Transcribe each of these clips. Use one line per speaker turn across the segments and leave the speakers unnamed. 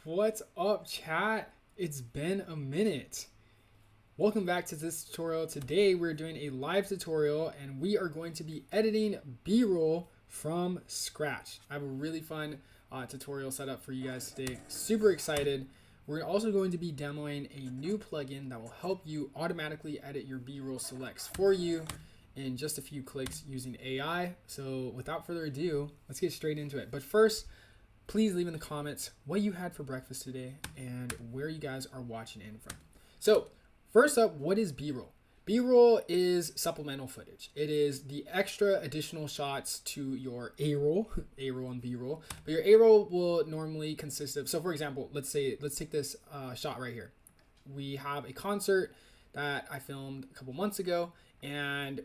What's up, chat? It's been a minute. Welcome back to this tutorial. Today we're doing a live tutorial and we are going to be editing B-roll from scratch. I have a really fun tutorial set up for you guys today. Super excited. We're also going to be demoing a new plugin that will help you automatically edit your B-roll selects for you in just a few clicks using AI. So without further ado, let's get straight into it. But first, please leave in the comments what you had for breakfast today and where you guys are watching in from. So first up, what is B-roll? B-roll is supplemental footage. It is the extra additional shots to your A-roll, A-roll and B-roll. But your A-roll will normally consist of, so for example, let's take this shot right here. We have a concert that I filmed a couple months ago, and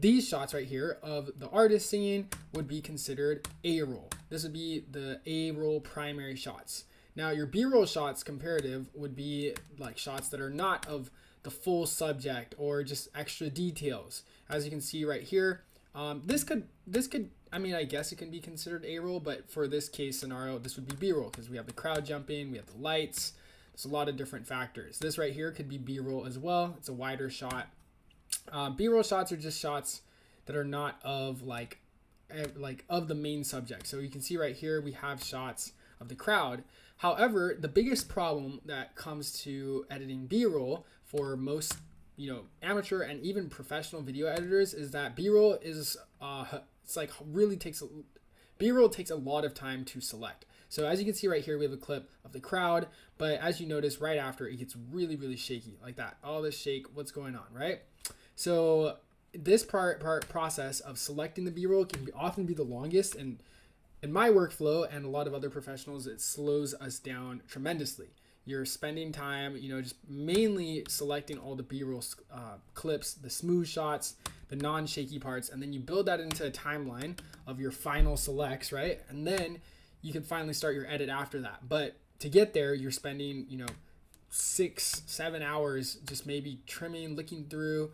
these shots right here of the artist singing would be considered A-roll. This would be the A-roll primary shots. Now your B-roll shots comparative would be like shots that are not of the full subject or just extra details. As you can see right here, this could, I mean, I guess it can be considered A-roll, but for this case scenario, this would be B-roll because we have the crowd jumping, we have the lights. There's a lot of different factors. This right here could be B-roll as well. It's a wider shot. B-roll shots are just shots that are not of like of the main subject. So you can see right here we have shots of the crowd. However, the biggest problem that comes to editing B-roll for most amateur and even professional video editors is that B-roll is B-roll takes a lot of time to select. So as you can see right here, we have a clip of the crowd, but as you notice right after, it gets really shaky like that. All this shake, what's going on, right? So this process of selecting the B-roll can often be the longest, and in my workflow and a lot of other professionals, it slows us down tremendously. You're spending time, just mainly selecting all the B-roll clips, the smooth shots, the non-shaky parts, and then you build that into a timeline of your final selects, right? And then you can finally start your edit after that. But to get there, you're spending, 6-7 hours just maybe trimming, looking through,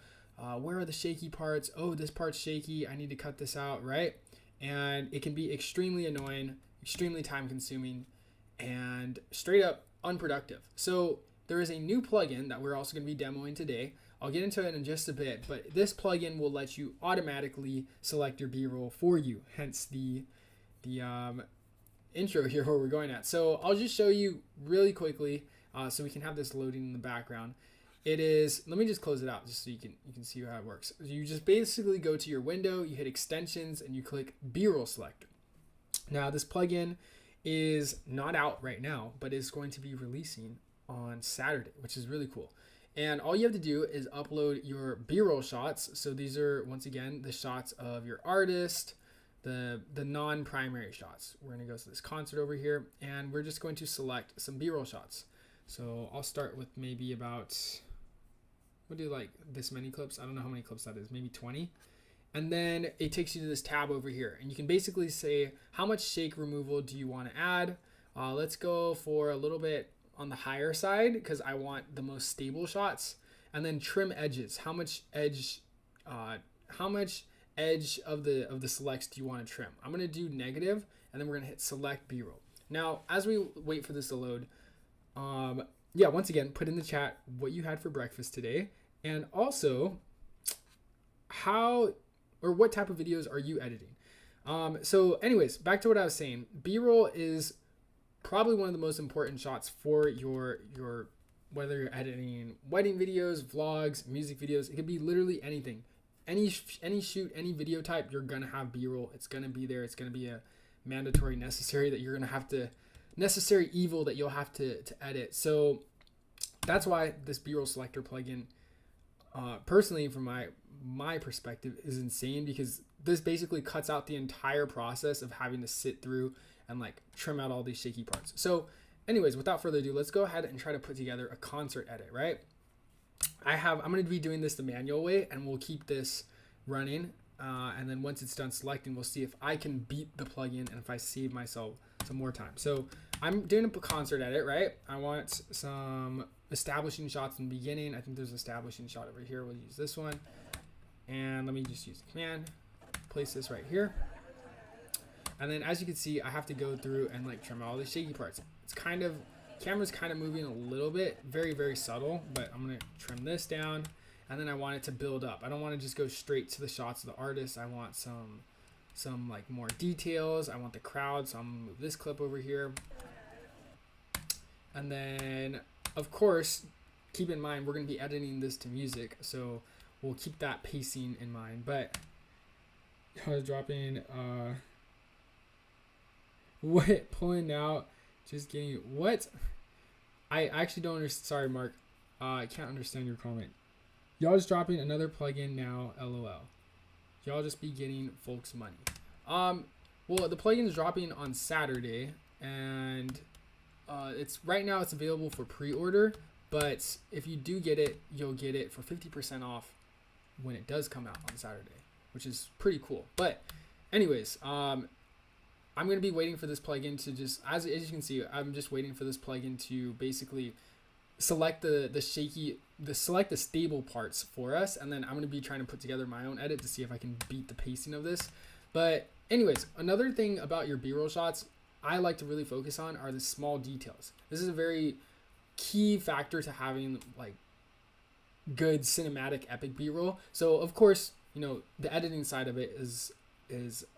where are the shaky parts? Oh, this part's shaky. I need to cut this out, right? And it can be extremely annoying, extremely time consuming, and straight up unproductive. So there is a new plugin that we're also going to be demoing today. I'll get into it in just a bit, but this plugin will let you automatically select your B-roll for you, hence the intro here where we're going at. So I'll just show you really quickly so we can have this loading in the background. It is, let me just close it out just so you can see how it works. You just basically go to your window, you hit extensions, and you click B-roll selector. Now this plugin is not out right now, but is going to be releasing on Saturday, which is really cool. And all you have to do is upload your B-roll shots. So these are, once again, the shots of your artist, the non-primary shots. We're going to go to this concert over here, and we're just going to select some B-roll shots. So I'll start with maybe about, we'll do like this many clips. I don't know how many clips that is, maybe 20. And then it takes you to this tab over here, and you can basically say how much shake removal do you want to add. Let's go for a little bit on the higher side because I want the most stable shots. And then trim edges. How much edge of the selects do you want to trim? I'm going to do negative, and then we're going to hit select B-roll. Now, as we wait for this to load, once again, put in the chat what you had for breakfast today, and also what type of videos are you editing. So anyways, back to what I was saying. B-roll is probably one of the most important shots for your whether you're editing wedding videos, vlogs, music videos. It could be literally anything. Any shoot, any video type, you're gonna have B-roll. It's gonna be there. It's gonna be a mandatory necessary that you're gonna have to necessary evil that you'll have to edit. So that's why this B-roll selector plugin, personally from my perspective, is insane, because this basically cuts out the entire process of having to sit through and like trim out all these shaky parts. So anyways, without further ado, let's go ahead and try to put together a concert edit, right? I'm going to be doing this the manual way, and we'll keep this running. And then once it's done selecting, we'll see if I can beat the plugin and if I save myself some more time. So I'm doing a concert edit, right? I want some establishing shots in the beginning. I think there's an establishing shot over here. We'll use this one. And let me just use the command, place this right here. And then as you can see, I have to go through and like trim all the shaky parts. It's kind of camera's kind of moving a little bit, very, very subtle, but I'm going to trim this down. And then I want it to build up. I don't want to just go straight to the shots of the artist. I want some like more details. I want the crowd. So I'm going to move this clip over here. And then, of course, keep in mind, we're going to be editing this to music. So we'll keep that pacing in mind. But I was dropping, what? Pulling out, just getting, what? I actually don't understand. Sorry, Mark. I can't understand your comment. Y'all just dropping another plugin now, LOL. Y'all just be getting folks money. Well, the plugin is dropping on Saturday, and it's right now it's available for pre-order, but if you do get it, you'll get it for 50% off when it does come out on Saturday, which is pretty cool. But anyways, I'm going to be waiting for this plugin to just, as you can see, I'm just waiting for this plugin to basically select select the stable parts for us, and then I'm going to be trying to put together my own edit to see if I can beat the pacing of this. But anyways, another thing about your B-roll shots I like to really focus on are the small details. This is a very key factor to having like good cinematic epic B-roll. So of course, you know, the editing side of it is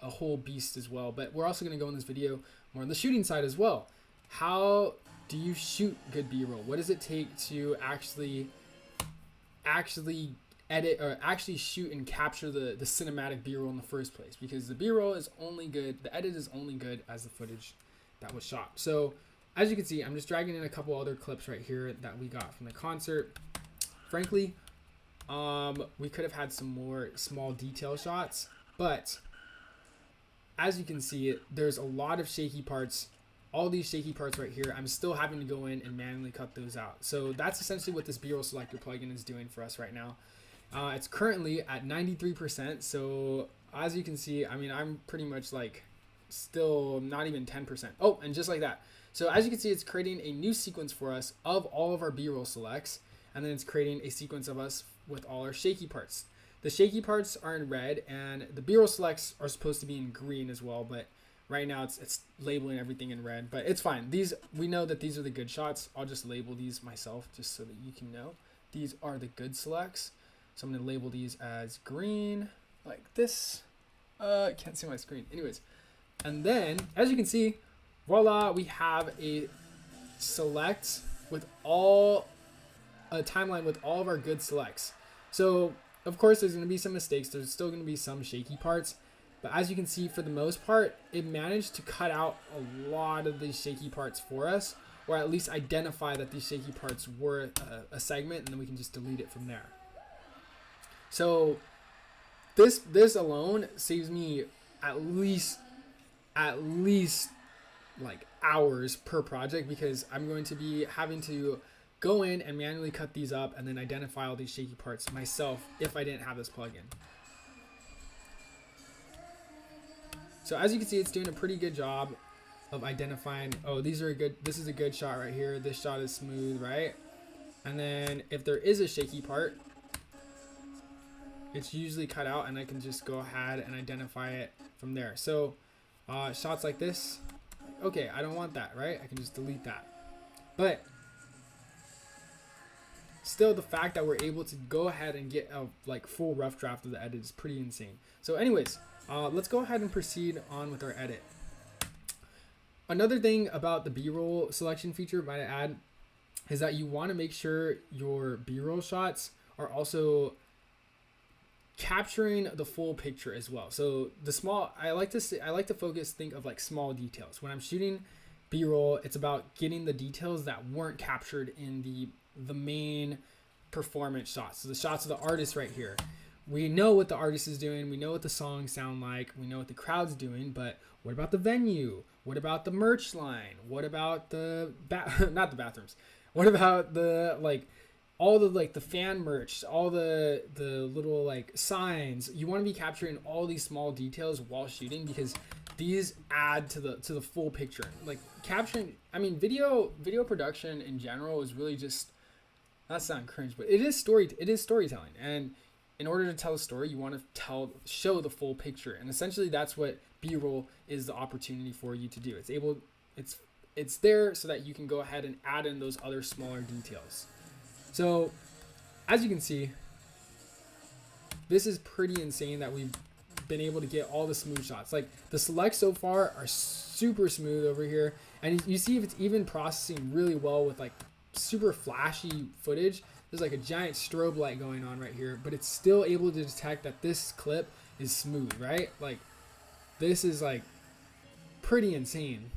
a whole beast as well, but we're also going to go in this video more on the shooting side as well. How do you shoot good B-roll? What does it take to actually edit or actually shoot and capture the cinematic B-roll in the first place? Because the B-roll is only good, the edit is only good as the footage that was shot. So as you can see, I'm just dragging in a couple other clips right here that we got from the concert. Frankly, we could have had some more small detail shots, but as you can see, there's a lot of shaky parts. All these shaky parts right here, I'm still having to go in and manually cut those out. So that's essentially what this B-roll selector plugin is doing for us right now. It's currently at 93%. So as you can see, I mean, I'm pretty much like still not even 10%. Oh, and just like that. So as you can see, it's creating a new sequence for us of all of our B-roll selects. And then it's creating a sequence of us with all our shaky parts. The shaky parts are in red, and the B-roll selects are supposed to be in green as well, but right now it's labeling everything in red, but it's fine. We know that these are the good shots. I'll just label these myself just so that you can know. These are the good selects. So I'm going to label these as green, like this. Can't see my screen. Anyways, and then as you can see, voila, we have a select with a timeline with all of our good selects. So of course there's going to be some mistakes. There's still going to be some shaky parts. But as you can see, for the most part, it managed to cut out a lot of these shaky parts for us, or at least identify that these shaky parts were a segment, and then we can just delete it from there. So this alone saves me at least like hours per project, because I'm going to be having to go in and manually cut these up and then identify all these shaky parts myself if I didn't have this plugin. So as you can see, it's doing a pretty good job of identifying, oh, this is a good shot right here. This shot is smooth, right? And then if there is a shaky part, it's usually cut out, and I can just go ahead and identify it from there. So shots like this, okay, I don't want that, right? I can just delete that. But still, the fact that we're able to go ahead and get a like full rough draft of the edit is pretty insane. So anyways, let's go ahead and proceed on with our edit. Another thing about the B-roll selection feature, might I add, is that you want to make sure your B-roll shots are also capturing the full picture as well. So I like to think of like small details. When I'm shooting B-roll, it's about getting the details that weren't captured in the main performance shots. So the shots of the artist right here. We know what the artist is doing. We know what the songs sound like. We know what the crowd's doing, but what about the venue? What about the merch line? What about the not the bathrooms? What about the all the fan merch, all the little like signs? You want to be capturing all these small details while shooting, because these add to the full picture. Like capturing, I mean, video production in general is really just, that sounds cringe, but it is storytelling. And in order to tell a story, you want to show the full picture. And essentially that's what B-roll is the opportunity for you to do. It's it's there so that you can go ahead and add in those other smaller details. So as you can see, this is pretty insane that we've been able to get all the smooth shots. Like the selects so far are super smooth over here, and you see if it's even processing really well with like super flashy footage. There's like a giant strobe light going on right here, but it's still able to detect that this clip is smooth, right? Like this is like pretty insane.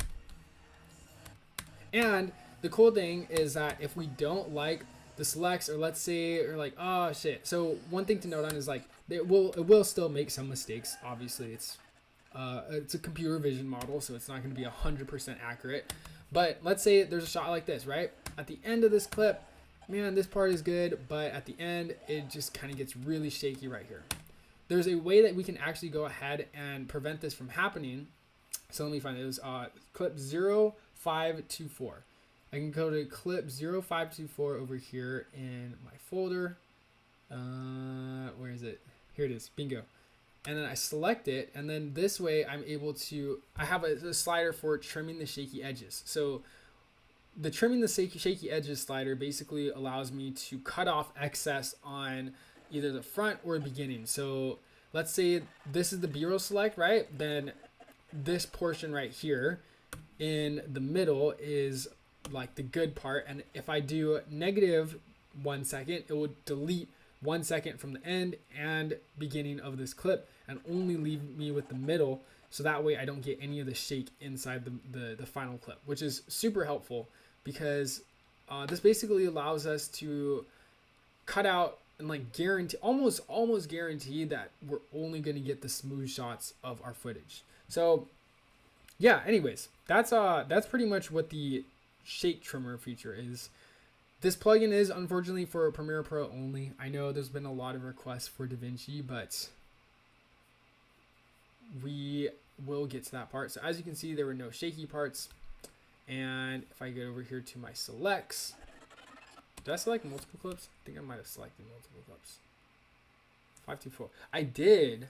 And the cool thing is that if we don't like the selects, or let's say, or like, oh shit. So one thing to note on is like it will still make some mistakes. Obviously, it's a computer vision model, so it's not going to be 100% accurate. But let's say there's a shot like this, right? At the end of this clip, man, this part is good, but at the end, it just kind of gets really shaky right here. There's a way that we can actually go ahead and prevent this from happening. So let me find it. It was clip 0524. I can go to clip 0524 over here in my folder. Where is it? Here it is. Bingo. And then I select it, and then this way I'm able to, I have a slider for trimming the shaky edges. So the trimming the shaky edges slider basically allows me to cut off excess on either the front or beginning. So let's say this is the B-roll select, right? Then this portion right here in the middle is like the good part. And if I do negative 1 second, it will delete 1 second from the end and beginning of this clip and only leave me with the middle. So that way I don't get any of the shake inside the final clip, which is super helpful because this basically allows us to cut out and like guarantee, almost guarantee that we're only going to get the smooth shots of our footage. So yeah, anyways, that's pretty much what the shake trimmer feature is. This plugin is unfortunately for Premiere Pro only. I know there's been a lot of requests for DaVinci, but we will get to that part. So as you can see, there were no shaky parts. And if I get over here to my selects, did I select multiple clips? I think I might have selected multiple clips. 524. I did.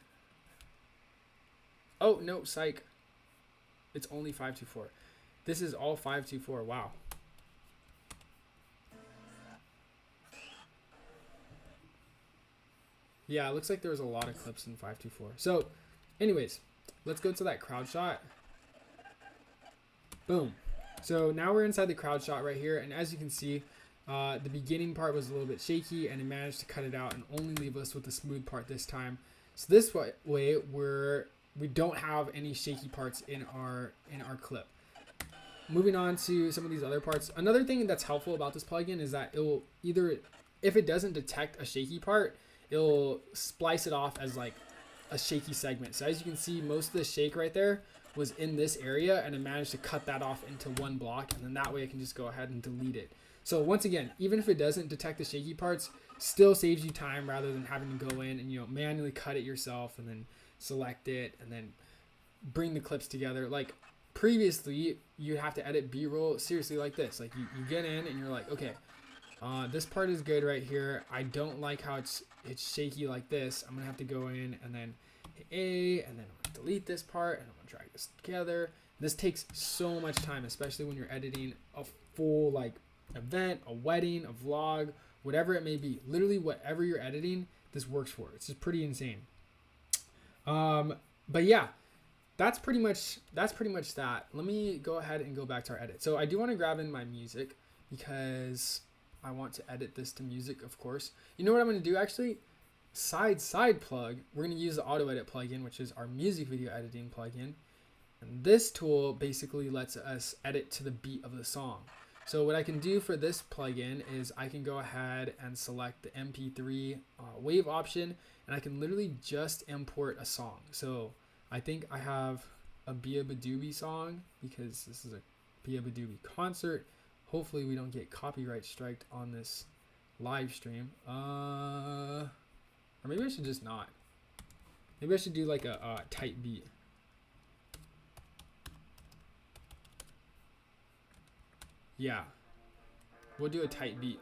Oh, no, psych. It's only 524. This is all 524. Wow. Yeah, it looks like there was a lot of clips in 524. So, anyways, let's go to that crowd shot. Boom. So now we're inside the crowd shot right here, and as you can see, the beginning part was a little bit shaky, and it managed to cut it out and only leave us with the smooth part this time. So this way we don't have any shaky parts in our clip. Moving on to some of these other parts. Another thing that's helpful about this plugin is that it will either, if it doesn't detect a shaky part, it'll splice it off as like a shaky segment. So as you can see, most of the shake right there was in this area, and it managed to cut that off into one block, and then that way I can just go ahead and delete it. So once again, even if it doesn't detect the shaky parts, still saves you time rather than having to go in and manually cut it yourself and then select it and then bring the clips together. Like previously, you have to edit B-roll seriously like this. Like you get in and you're like, okay, this part is good right here. I don't like how it's shaky like this. I'm gonna have to go in and then hit A, and then I'm gonna delete this part, and I'm gonna drag this together. This takes so much time, especially when you're editing a full like event, a wedding, a vlog, whatever it may be. Literally whatever you're editing, this works for. It's just pretty insane. But yeah, that's pretty much that. Let me go ahead and go back to our edit. So I do want to grab in my music because I want to edit this to music, of course. You know what I'm going to do actually? Side plug. We're going to use the auto edit plugin, which is our music video editing plugin. And this tool basically lets us edit to the beat of the song. So what I can do for this plugin is I can go ahead and select the MP3 wave option, and I can literally just import a song. So I think I have a Bia Badoobie song because this is a Bia Badoobie concert. Hopefully we don't get copyright striked on this live stream. Or maybe I should just not. Maybe I should do like a tight beat. Yeah, we'll do a tight beat.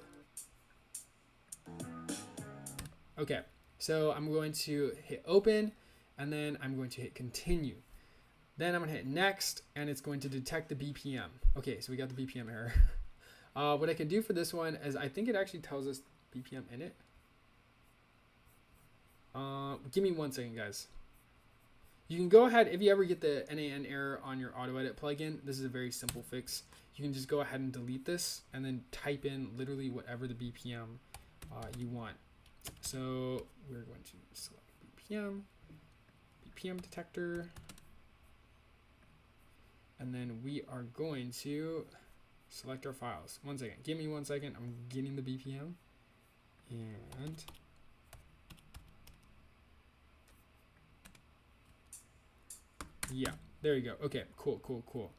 Okay, so I'm going to hit open, and then I'm going to hit continue. Then I'm gonna hit next, and it's going to detect the BPM. Okay, so we got the BPM error. What I can do for this one is I think it actually tells us BPM in it. Give me 1 second, guys. You can go ahead, if you ever get the NAN error on your auto edit plugin, this is a very simple fix. You can just go ahead and delete this and then type in literally whatever the BPM you want. So we're going to select BPM detector, and then we are going to select our files. 1 second, give me 1 second. I'm getting the BPM, and yeah, there you go. Okay, cool.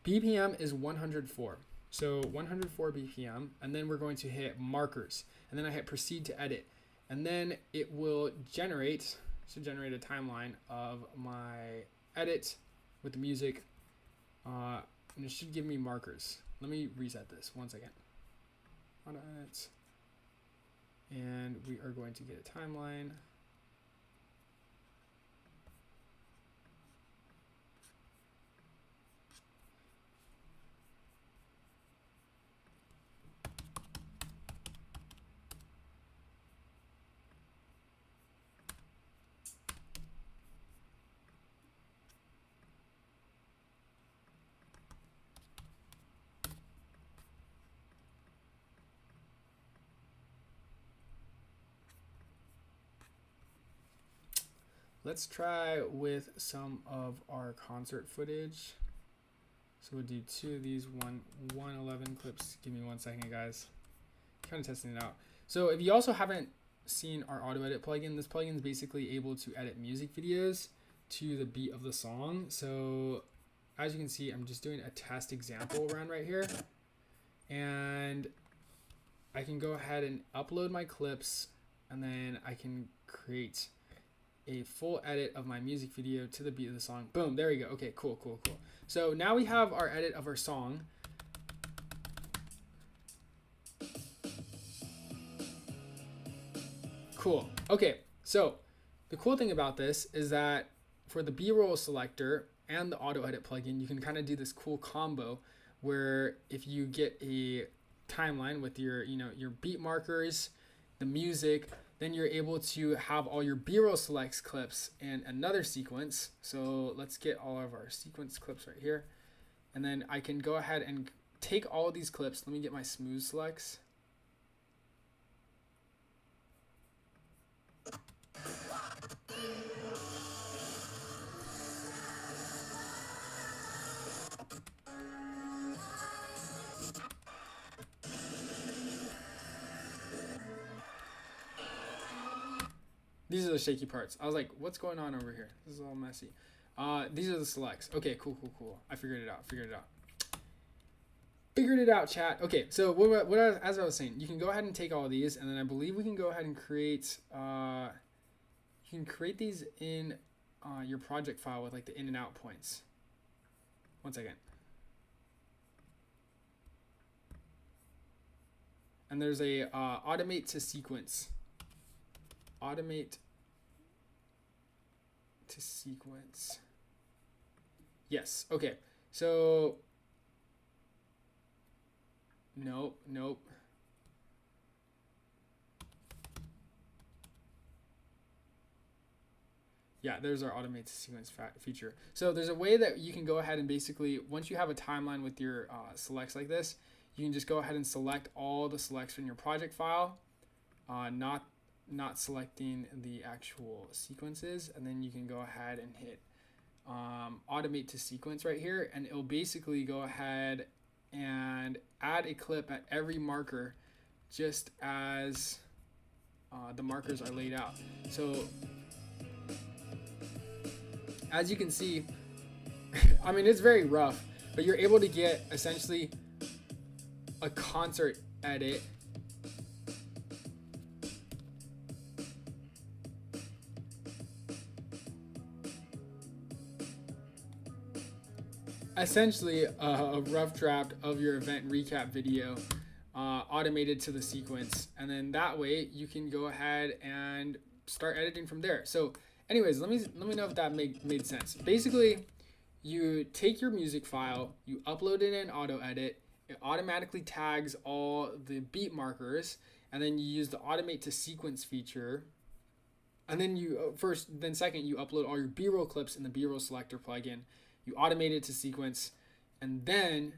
BPM is 104. So 104 BPM, and then we're going to hit markers, and then I hit proceed to edit, and then it will generate a timeline of my edit with the music, and it should give me markers. Let me reset this 1 second. On edit, and we are going to get a timeline. Let's try with some of our concert footage. So we'll do 2 of these 111 clips. Give me 1 second, guys. Kind of testing it out. So if you also haven't seen our auto edit plugin, this plugin is basically able to edit music videos to the beat of the song. So as you can see, I'm just doing a test example run right here, and I can go ahead and upload my clips, and then I can create a full edit of my music video to the beat of the song. Boom, there we go. Okay, cool. So now we have our edit of our song. Cool. Okay, so the cool thing about this is that for the B-roll selector and the auto edit plugin, you can kind of do this cool combo where if you get a timeline with your beat markers, the music, then you're able to have all your B-roll selects clips in another sequence. So let's get all of our sequence clips right here. And then I can go ahead and take all of these clips. Let me get my smooth selects. These are the shaky parts. I was like, what's going on over here? This is all messy. These are the selects. Okay, cool. I figured it out. Figured it out, chat. Okay, so as I was saying, you can go ahead and take all of these, and then I believe we can go ahead and create, you can create these in your project file with like the in and out points. 1 second. And there's a automate to sequence. Automate to sequence. Yes. Okay. So nope. Yeah, there's our automate to sequence feature. So there's a way that you can go ahead and basically, once you have a timeline with your selects like this, you can just go ahead and select all the selects from your project file, not selecting the actual sequences, and then you can go ahead and hit automate to sequence right here, and it'll basically go ahead and add a clip at every marker just as the markers are laid out. So as you can see, I mean, it's very rough, but you're able to get essentially a concert edit essentially a rough draft of your event recap video automated to the sequence, and then that way you can go ahead and start editing from there. So anyways, let me know if that made sense. Basically, you take your music file, you upload it in auto edit, it automatically tags all the beat markers, and then you use the automate to sequence feature. And then second, you upload all your B-roll clips in the B-roll selector plugin. You automate it to sequence, and then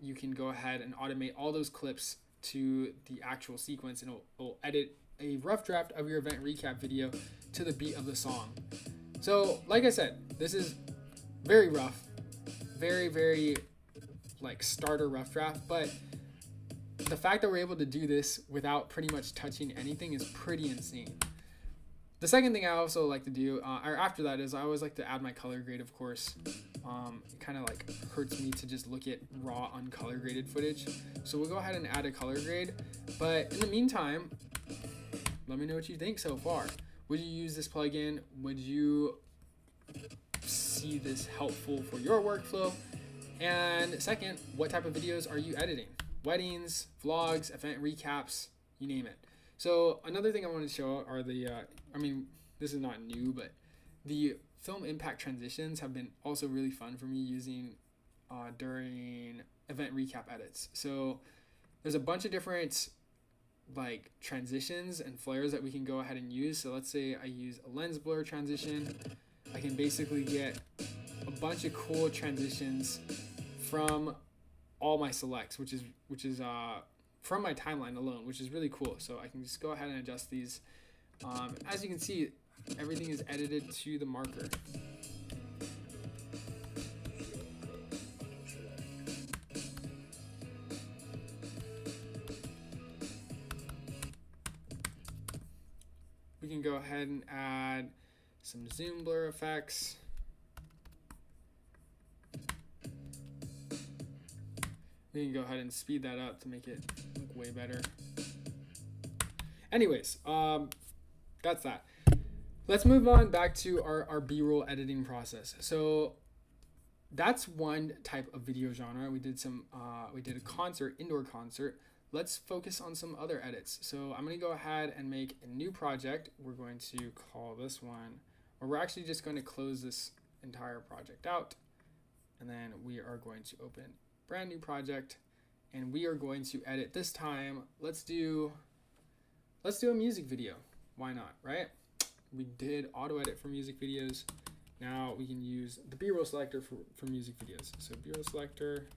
you can go ahead and automate all those clips to the actual sequence, and it'll edit a rough draft of your event recap video to the beat of the song. So, like I said, this is very rough, very like starter rough draft, but the fact that we're able to do this without pretty much touching anything is pretty insane. The second thing I also like to do, or after that, is I always like to add my color grade, of course. It kind of like hurts me to just look at raw uncolor graded footage. So we'll go ahead and add a color grade. But in the meantime, let me know what you think so far. Would you use this plugin? Would you see this helpful for your workflow? And second, what type of videos are you editing? Weddings, vlogs, event recaps, you name it. So another thing I want to show are this is not new, but the film impact transitions have been also really fun for me using during event recap edits. So there's a bunch of different like transitions and flares that we can go ahead and use. So let's say I use a lens blur transition. I can basically get a bunch of cool transitions from all my selects, which is from my timeline alone, which is really cool. So I can just go ahead and adjust these. As you can see, everything is edited to the marker. We can go ahead and add some zoom blur effects. We can go ahead and speed that up to make it look way better. Anyways, that's that. Let's move on back to our B-roll editing process. So that's one type of video genre. We did a concert, indoor concert. Let's focus on some other edits. So I'm going to go ahead and make a new project. We're going to call this one, or we're actually just going to close this entire project out. And then we are going to open brand new project, and we are going to edit this time. Let's do a music video. Why not, right? We did auto edit for music videos. Now we can use the B-roll selector for music videos. So B-roll selector.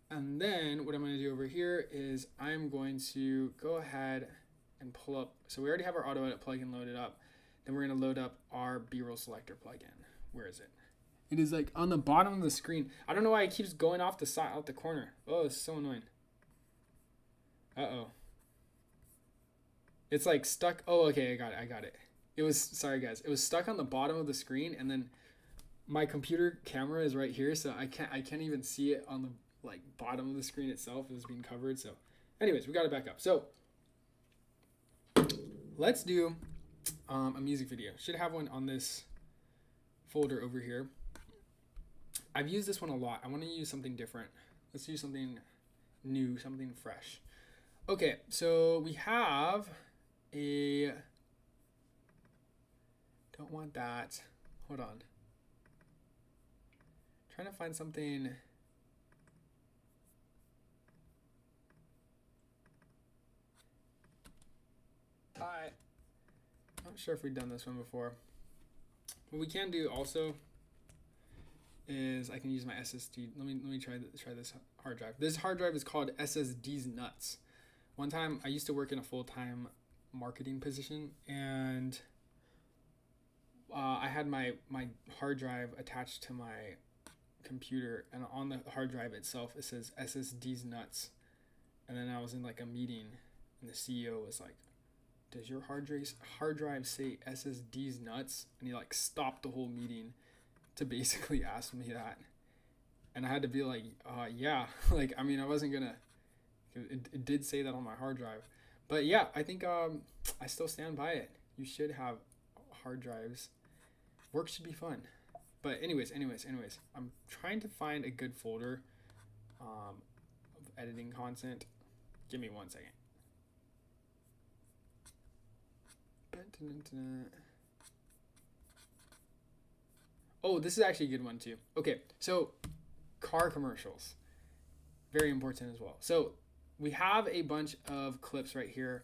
And then what I'm going to do over here is I'm going to go ahead and pull up. So we already have our auto edit plugin loaded up. Then we're going to load up our B-roll selector plugin. Where is it? It is like on the bottom of the screen. I don't know why it keeps going off the side, out the corner. Oh, it's so annoying. Uh-oh. It's like stuck. Oh, okay, I got it. It was, sorry guys, it was stuck on the bottom of the screen, and then my computer camera is right here, so I can't even see it on the like bottom of the screen itself. It was being covered. So anyways, we got it back up. So let's do a music video. Should have one on this folder over here. I've used this one a lot. I want to use something different. Let's do something new, something fresh. Okay, so we have a, don't want that. Hold on. Trying to find something. Not sure if we've done this one before. What we can do also is I can use my SSD. Let me try this hard drive. This hard drive is called SSD's Nuts. One time I used to work in a full-time marketing position, and I had my hard drive attached to my computer, and on the hard drive itself it says SSD's Nuts. And then I was in like a meeting, and the CEO was like, "Does your hard drive say SSD's Nuts?" And he like stopped the whole meeting to basically ask me that. And I had to be like, yeah. Like, I mean, I wasn't gonna, it did say that on my hard drive. But yeah, I think I still stand by it. You should have hard drives. Work should be fun. But anyways, I'm trying to find a good folder of editing content. Give me 1 second. Oh, this is actually a good one too. Okay, so car commercials, very important as well. So we have a bunch of clips right here,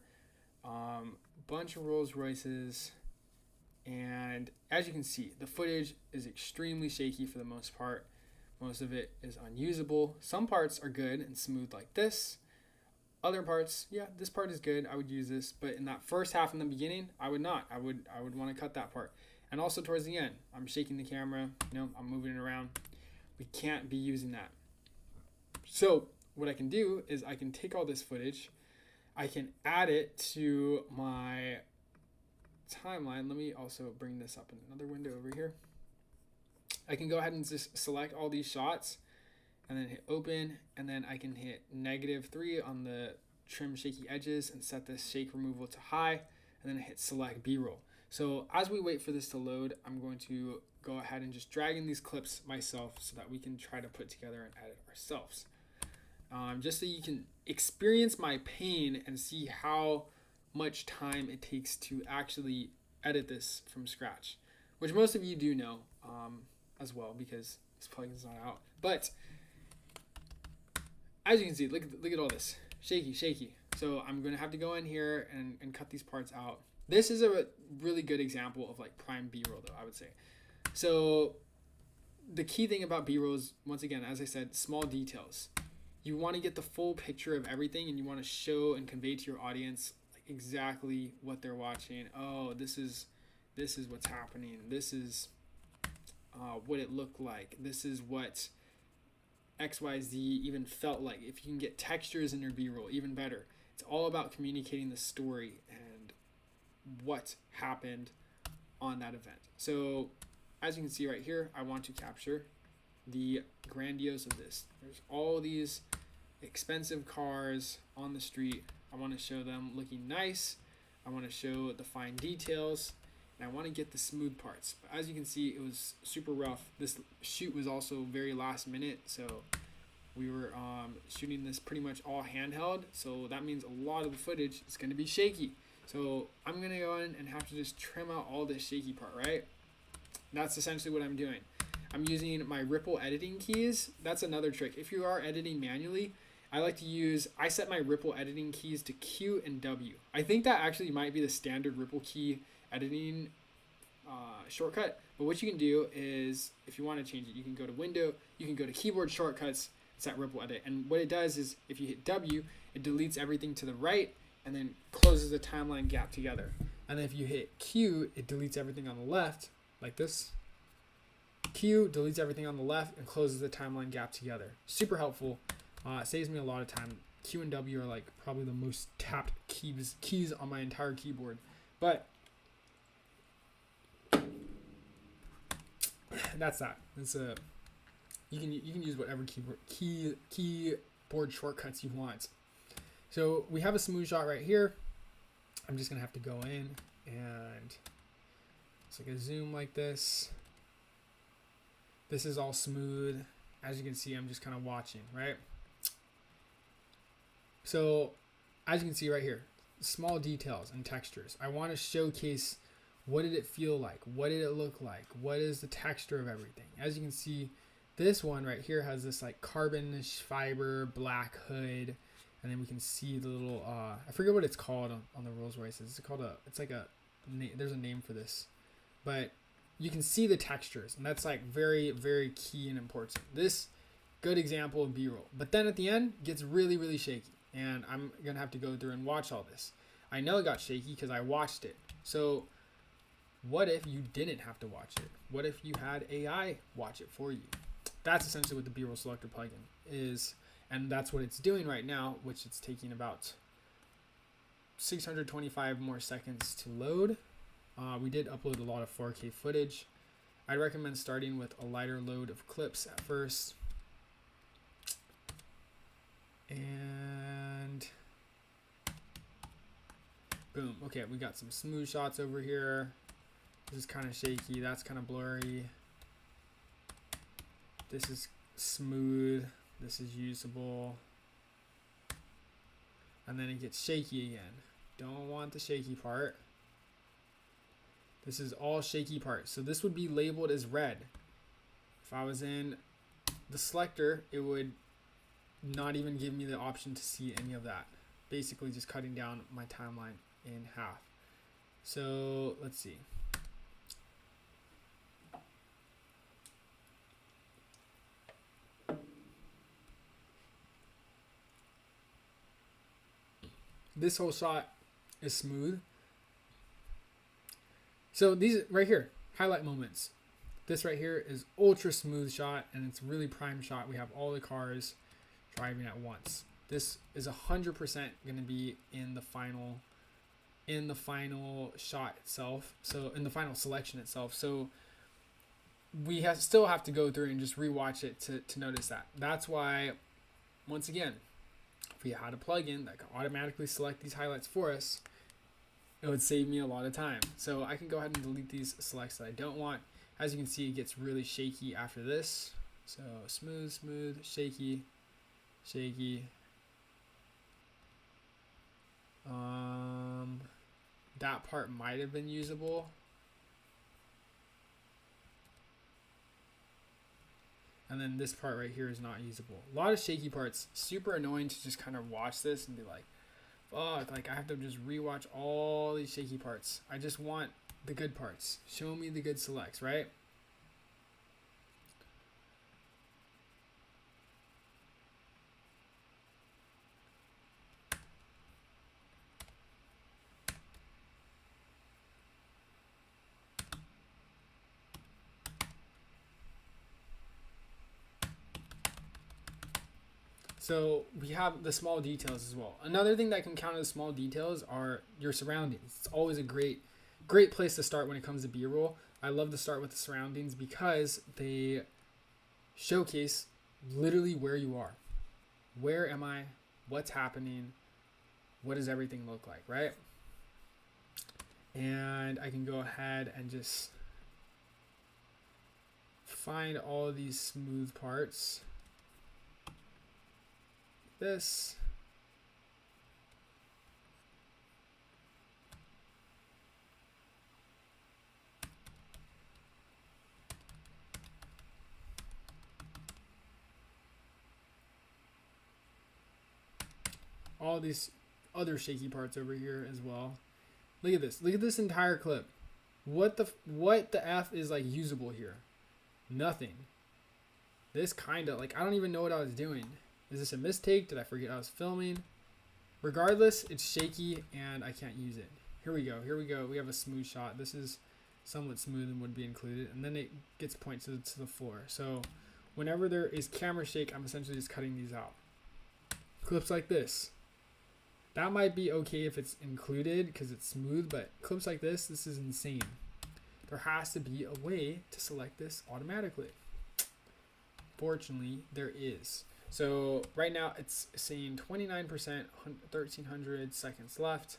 bunch of Rolls Royces, and as you can see, the footage is extremely shaky for the most part. Most of it is unusable. Some parts are good and smooth like this. Other parts, yeah, this part is good. I would use this, but in that first half in the beginning, I would not. I would want to cut that part. And also towards the end, I'm shaking the camera, I'm moving it around. We can't be using that. So what I can do is I can take all this footage, I can add it to my timeline. Let me also bring this up in another window over here. I can go ahead and just select all these shots and then hit open, and then I can hit -3 on the trim shaky edges and set this shake removal to high, and then hit select B-roll. So as we wait for this to load, I'm going to go ahead and just drag in these clips myself so that we can try to put together and edit ourselves. Just so you can experience my pain and see how much time it takes to actually edit this from scratch, which most of you do know as well because this plugin is not out. But as you can see, look at all this. Shaky. So I'm going to have to go in here and cut these parts out. This is a really good example of like prime B-roll though, I would say. So the key thing about B-roll is, once again, as I said, small details. You want to get the full picture of everything, and you want to show and convey to your audience like exactly what they're watching. Oh, this is what's happening. This is what it looked like. This is what XYZ even felt like. If you can get textures in your B-roll, even better. It's all about communicating the story and what happened on that event. So as you can see right here, I want to capture the grandiose of this. There's all these expensive cars on the street. I want to show them looking nice. I want to show the fine details, and I want to get the smooth parts. But as you can see, it was super rough. This shoot was also very last minute, so we were shooting this pretty much all handheld, so that means a lot of the footage is going to be shaky. So I'm going to go in and have to just trim out all this shaky part, right? That's essentially what I'm doing. I'm using my ripple editing keys. That's another trick. If you are editing manually, I set my ripple editing keys to Q and W. I think that actually might be the standard ripple key editing shortcut. But what you can do is, if you want to change it, you can go to Window, you can go to Keyboard Shortcuts, set ripple edit. And what it does is, if you hit W, it deletes everything to the right and then closes the timeline gap together. And then if you hit Q, it deletes everything on the left, like this. Q deletes everything on the left and closes the timeline gap together. Super helpful. It saves me a lot of time. Q and W are like probably the most tapped keys on my entire keyboard. But that's that. It's you can use whatever keyboard shortcuts you want. So we have a smooth shot right here. I'm just gonna have to go in and it's like a zoom like this. This is all smooth. As you can see, I'm just kind of watching, right? So as you can see right here, small details and textures. I want to showcase, what did it feel like? What did it look like? What is the texture of everything? As you can see, this one right here has this like carbonish fiber black hood. And then we can see the little, I forget what it's called on the Rolls Royces. There's a name for this. But you can see the textures, and that's like very, very key and important. This, good example of B-roll. But then at the end, it gets really, really shaky. And I'm going to have to go through and watch all this. I know it got shaky because I watched it. So what if you didn't have to watch it? What if you had AI watch it for you? That's essentially what the B-roll selector plugin is. And that's what it's doing right now, which it's taking about 625 more seconds to load. We did upload a lot of 4K footage. I'd recommend starting with a lighter load of clips at first. And boom. Okay, we got some smooth shots over here. This is kind of shaky. That's kind of blurry. This is smooth. This is usable. And then it gets shaky again. Don't want the shaky part. This is all shaky parts. So this would be labeled as red. If I was in the selector, it would not even give me the option to see any of that. Basically just cutting down my timeline in half. So let's see. This whole shot is smooth. So these right here, highlight moments. This right here is ultra smooth shot, and it's really prime shot. We have all the cars driving at once. This is 100% going to be in the final shot itself. So in the final selection itself. So we still have to go through and just rewatch it to notice that. That's why, once again, if we had a plugin that could automatically select these highlights for us, it would save me a lot of time. So I can go ahead and delete these selects that I don't want. As you can see, it gets really shaky after this. So smooth, smooth, shaky, shaky. That part might have been usable. And then this part right here is not usable. A lot of shaky parts. Super annoying to just kind of watch this and be like, fuck, like I have to just rewatch all these shaky parts. I just want the good parts. Show me the good selects, right? So we have the small details as well. Another thing that can count as small details are your surroundings. It's always a great place to start when it comes to B-roll. I love to start with the surroundings because they showcase literally where you are. Where am I? What's happening? What does everything look like, right? And I can go ahead and just find all of these smooth parts. This. All these other shaky parts over here as well. Look at this. Look at this entire clip. What the F is like usable here? Nothing. This kind of like, I don't even know what I was doing. Is this a mistake? Did I forget I was filming? Regardless, it's shaky and I can't use it. Here we go. Here we go. We have a smooth shot. This is somewhat smooth and would be included. And then it gets pointed to the floor. So whenever there is camera shake, I'm essentially just cutting these out. Clips like this. That might be okay if it's included because it's smooth, but clips like this is insane. There has to be a way to select this automatically. Fortunately, there is. So right now it's saying 29%, 1300 seconds left.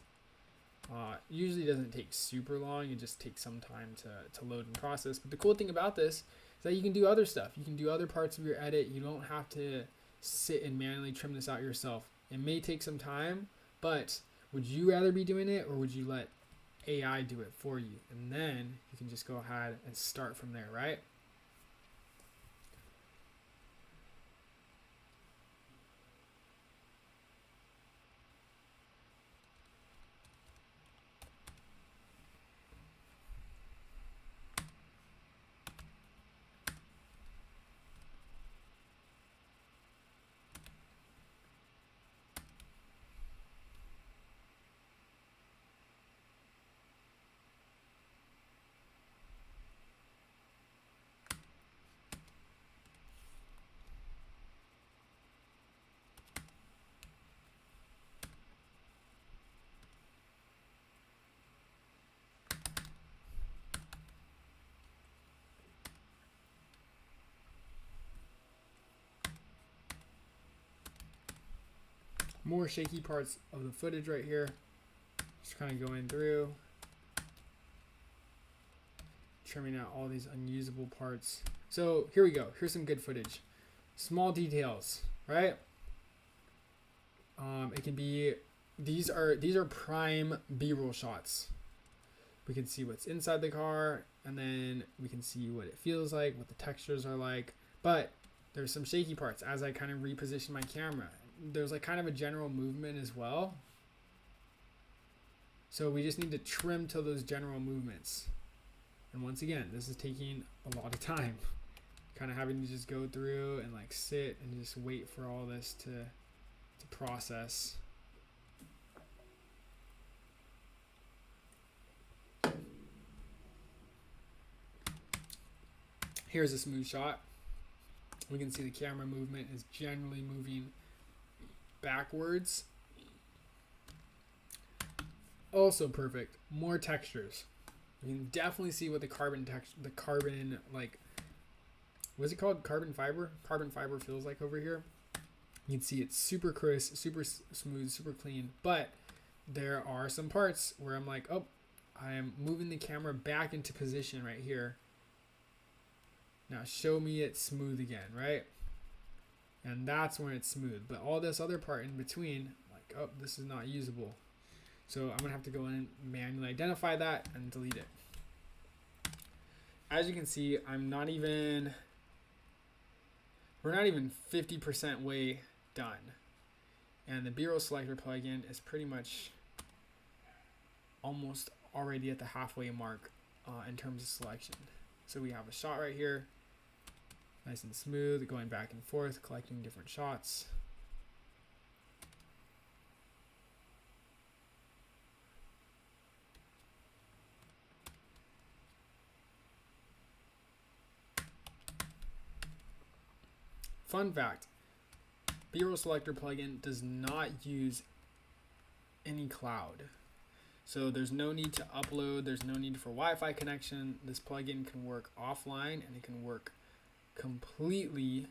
Usually doesn't take super long. It just takes some time to load and process. But the cool thing about this is that you can do other stuff. You can do other parts of your edit. You don't have to sit and manually trim this out yourself. It may take some time, but would you rather be doing it or would you let AI do it for you? And then you can just go ahead and start from there, right? More shaky parts of the footage right here. Just kind of going through, trimming out all these unusable parts So here we go. Here's some good footage. Small details, right? It can be, these are prime B-roll shots. We can see what's inside the car, and then we can see what it feels like, what the textures are like. But there's some shaky parts as I kind of reposition my camera. There's like kind of a general movement as well. So we just need to trim to those general movements. And once again, this is taking a lot of time. Kind of having to just go through and like sit and just wait for all this to process. Here's a smooth shot. We can see the camera movement is generally moving backwards. Also perfect. More textures. You can definitely see what the carbon like, what's it called? Carbon fiber feels like over here. You can see it's super crisp, super smooth, super clean. But there are some parts where I'm like, oh, I am moving the camera back into position right here. Now show me it smooth again, right? And that's when it's smooth. But all this other part in between, like, oh, this is not usable. So I'm gonna have to go in and manually identify that and delete it. As you can see, we're not even 50% way done. And the B-roll selector plugin is pretty much almost already at the halfway mark in terms of selection. So we have a shot right here, nice and smooth, going back and forth, collecting different shots. Fun fact, B-roll selector plugin does not use any cloud. So there's no need to upload, there's no need for Wi-Fi connection. This plugin can work offline and it can work completely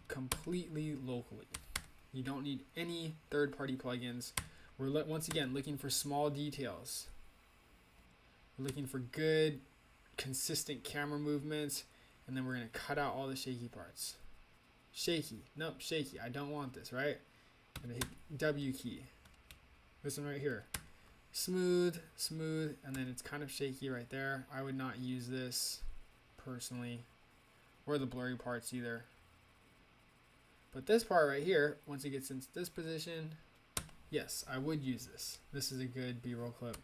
locally. You don't need any third-party plugins. We're once again looking for small details. We're looking for good, consistent camera movements, and then we're gonna cut out all the shaky parts. Shaky, nope, shaky, I don't want this, right? I'm gonna hit W key. This one right here. Smooth, smooth, and then it's kind of shaky right there. I would not use this personally, or the blurry parts either. But this part right here, once it gets into this position, yes, I would use this. This is a good B-roll clip.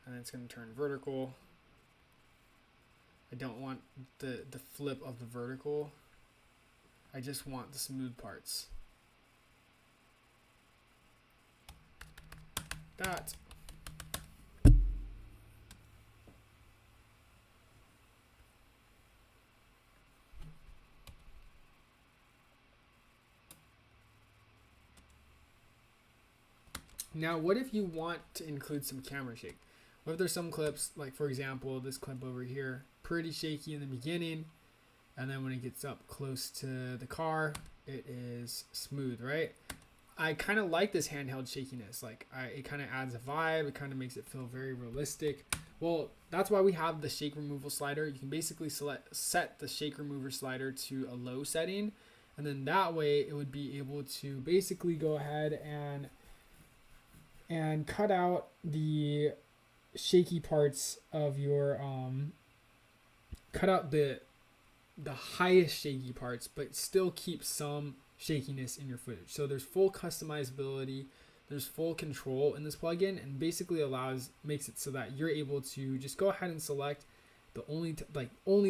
And it's gonna turn vertical. I don't want the flip of the vertical. I just want the smooth parts. That. Now, what if you want to include some camera shake? What if there's some clips, like for example, this clip over here, pretty shaky in the beginning, and then when it gets up close to the car, it is smooth, right? I kind of like this handheld shakiness. Like it kind of adds a vibe. It kind of makes it feel very realistic. Well, that's why we have the shake removal slider. You can basically set the shake remover slider to a low setting, and then that way it would be able to basically go ahead and cut out the shaky parts of your cut out the highest shaky parts, but still keep some shakiness in your footage. So there's full customizability, there's full control in this plugin, and basically makes it so that you're able to just go ahead and select the only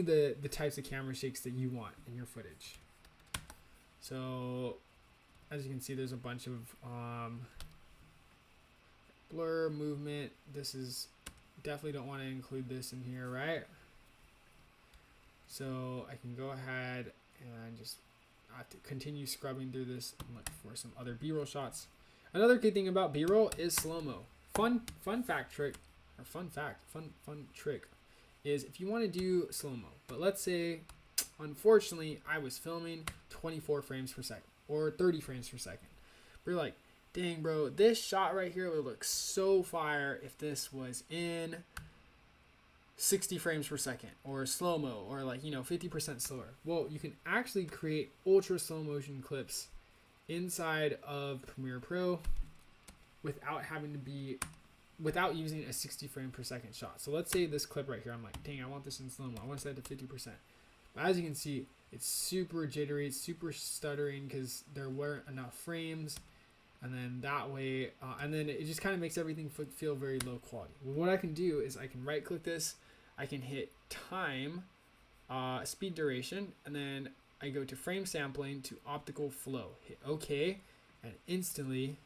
the types of camera shakes that you want in your footage. So as you can see, there's a bunch of blur, movement. This is definitely don't want to include this in here, right? So I can go ahead and just continue scrubbing through this and look for some other B-roll shots. Another good thing about B-roll is slow-mo. Fun trick is if you want to do slow-mo, but let's say unfortunately I was filming 24 frames per second or 30 frames per second. We're like, dang bro, this shot right here would look so fire if this was in 60 frames per second or slow-mo or like, 50% slower. Well, you can actually create ultra slow motion clips inside of Premiere Pro without using a 60 frame per second shot. So let's say this clip right here, I'm like, dang, I want this in slow-mo. I want to set it to 50%. But as you can see, it's super jittery, it's super stuttering because there weren't enough frames. And then that way, and then it just kind of makes everything feel very low quality. Well, what I can do is I can right click this, I can hit time, speed duration, and then I go to frame sampling to optical flow. Hit OK, and instantly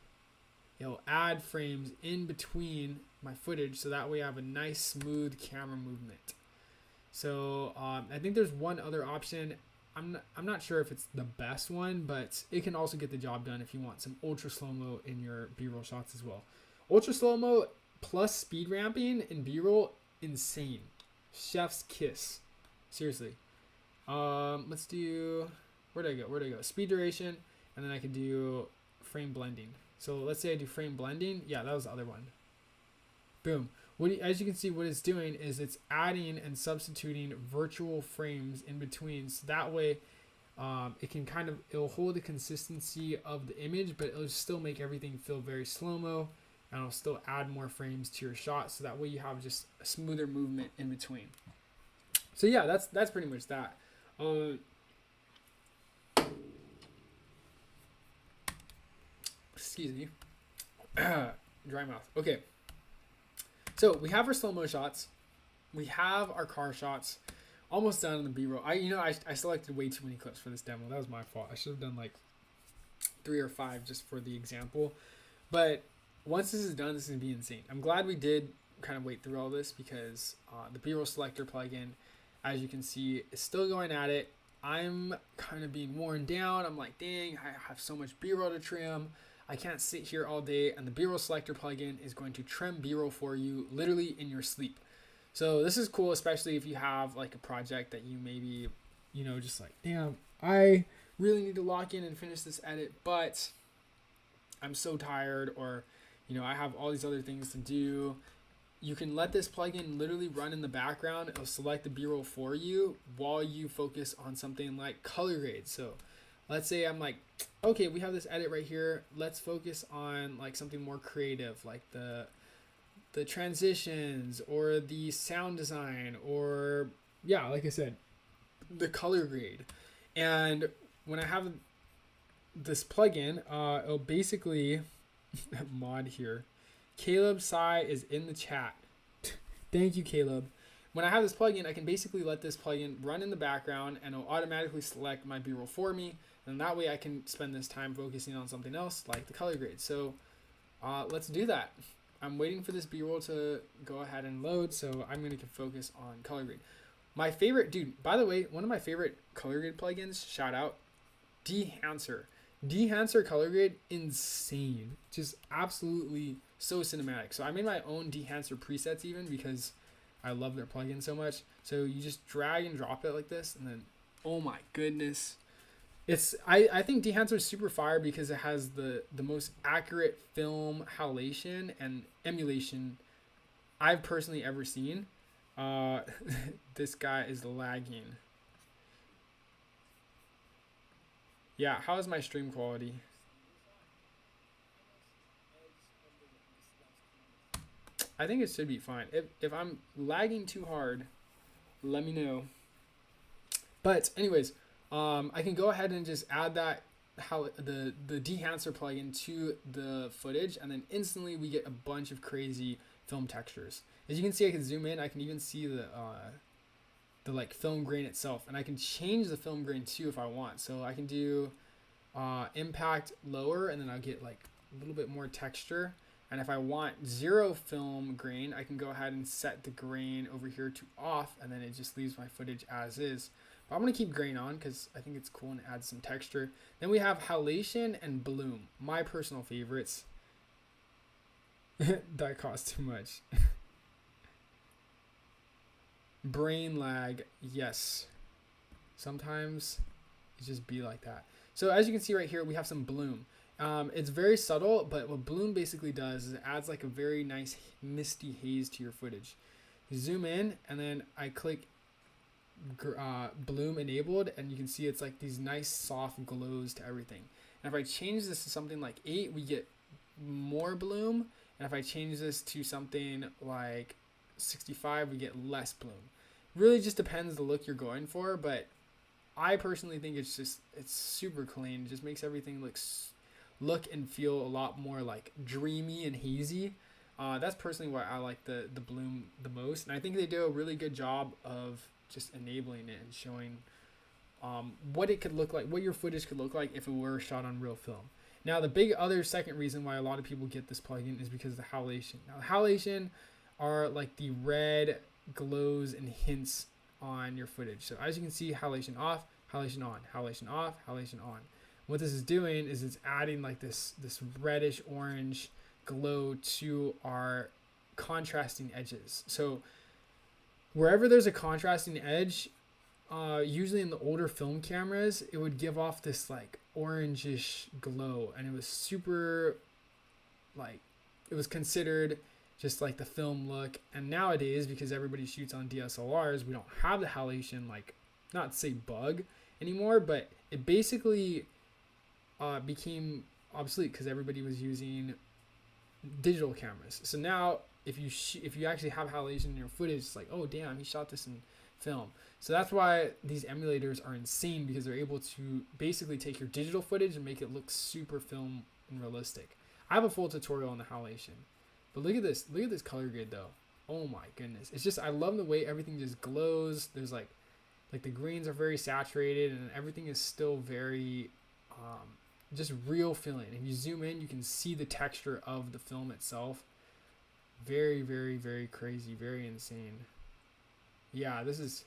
it'll add frames in between my footage, so that way I have a nice smooth camera movement. So I think there's one other option. I'm not sure if it's the best one, but it can also get the job done if you want some ultra slow-mo in your B-roll shots as well. Ultra slow-mo plus speed ramping in B-roll, insane. Chef's kiss. Seriously. Let's do, where'd I go? Speed duration, and then I can do frame blending. So let's say I do frame blending. Yeah, that was the other one. Boom. As you can see, what it's doing is it's adding and substituting virtual frames in between. So that way it'll hold the consistency of the image, but it'll still make everything feel very slow-mo, and it'll still add more frames to your shot. So that way you have just a smoother movement in between. So yeah, that's pretty much that. Excuse me. Dry mouth. Okay. So we have our slow-mo shots. We have our car shots. Almost done in the B-roll. I selected way too many clips for this demo. That was my fault. I should have done like 3 or 5 just for the example. But once this is done, this is going to be insane. I'm glad we did kind of wait through all this because the B-roll selector plugin, as you can see, is still going at it. I'm kind of being worn down. I'm like, dang, I have so much B-roll to trim. I can't sit here all day, and the B-roll selector plugin is going to trim B-roll for you literally in your sleep. So this is cool, especially if you have like a project that you maybe, just like, damn, I really need to lock in and finish this edit, but I'm so tired, or, I have all these other things to do. You can let this plugin literally run in the background. It'll select the B-roll for you while you focus on something like color grade. So let's say I'm like, okay, we have this edit right here. Let's focus on like something more creative, like the transitions or the sound design, or yeah, like I said, the color grade. And when I have this plugin, it'll basically mod here. Caleb Sai is in the chat. Thank you, Caleb. When I have this plugin, I can basically let this plugin run in the background, and it'll automatically select my B-roll for me. And that way I can spend this time focusing on something else like the color grade. So let's do that. I'm waiting for this B-roll to go ahead and load, so I'm going to focus on color grade. My favorite, dude, by the way, one of my favorite color grade plugins, shout out, Dehancer. Dehancer color grade, insane. Just absolutely so cinematic. So I made my own Dehancer presets even because I love their plugin so much. So you just drag and drop it like this, and then, oh my goodness. I think Dehancer is super fire because it has the most accurate film halation and emulation I've personally ever seen. This guy is lagging. Yeah, how is my stream quality? I think it should be fine. If I'm lagging too hard, let me know. But anyways, I can go ahead and just add that the Dehancer plugin to the footage, and then instantly we get a bunch of crazy film textures. As you can see, I can zoom in. I can even see the like film grain itself, and I can change the film grain too if I want. So I can do impact lower, and then I'll get like a little bit more texture. And if I want 0 film grain, I can go ahead and set the grain over here to off, and then it just leaves my footage as is. But I'm going to keep grain on because I think it's cool and adds some texture. Then we have halation and bloom, my personal favorites. That costs too much. Brain lag, yes. Sometimes it just be like that. So as you can see right here, we have some bloom. It's very subtle, but what bloom basically does is it adds like a very nice misty haze to your footage. zoom in, and then I click bloom enabled, and you can see it's like these nice soft glows to everything. And if I change this to something like 8, we get more bloom. And if I change this to something like 65, we get less bloom. Really just depends the look you're going for, but I personally think it's super clean. It just makes everything look and feel a lot more like dreamy and hazy. That's personally why I like the bloom the most, and I think they do a really good job of just enabling it and showing what it could look like, what your footage could look like if it were shot on real film. Now, the big other second reason why a lot of people get this plugin is because of the halation. Now, the halation are like the red glows and hints on your footage. So as you can see, halation off, halation on, halation off, halation on. What this is doing is it's adding like this reddish orange glow to our contrasting edges. So wherever there's a contrasting edge, usually in the older film cameras, it would give off this like orangish glow, and it was super, like, it was considered just like the film look. And nowadays, because everybody shoots on DSLRs, we don't have the halation, like, not to say bug anymore, but it basically became obsolete because everybody was using digital cameras. So now if you actually have halation in your footage, it's like, oh damn, he shot this in film. So that's why these emulators are insane, because they're able to basically take your digital footage and make it look super film and realistic. I have a full tutorial on the halation, but look at this color grade though. Oh my goodness, it's just, I love the way everything just glows. There's like the greens are very saturated, and everything is still very just real feeling. If you zoom in, you can see the texture of the film itself. Very, very, very crazy, very insane. Yeah, this is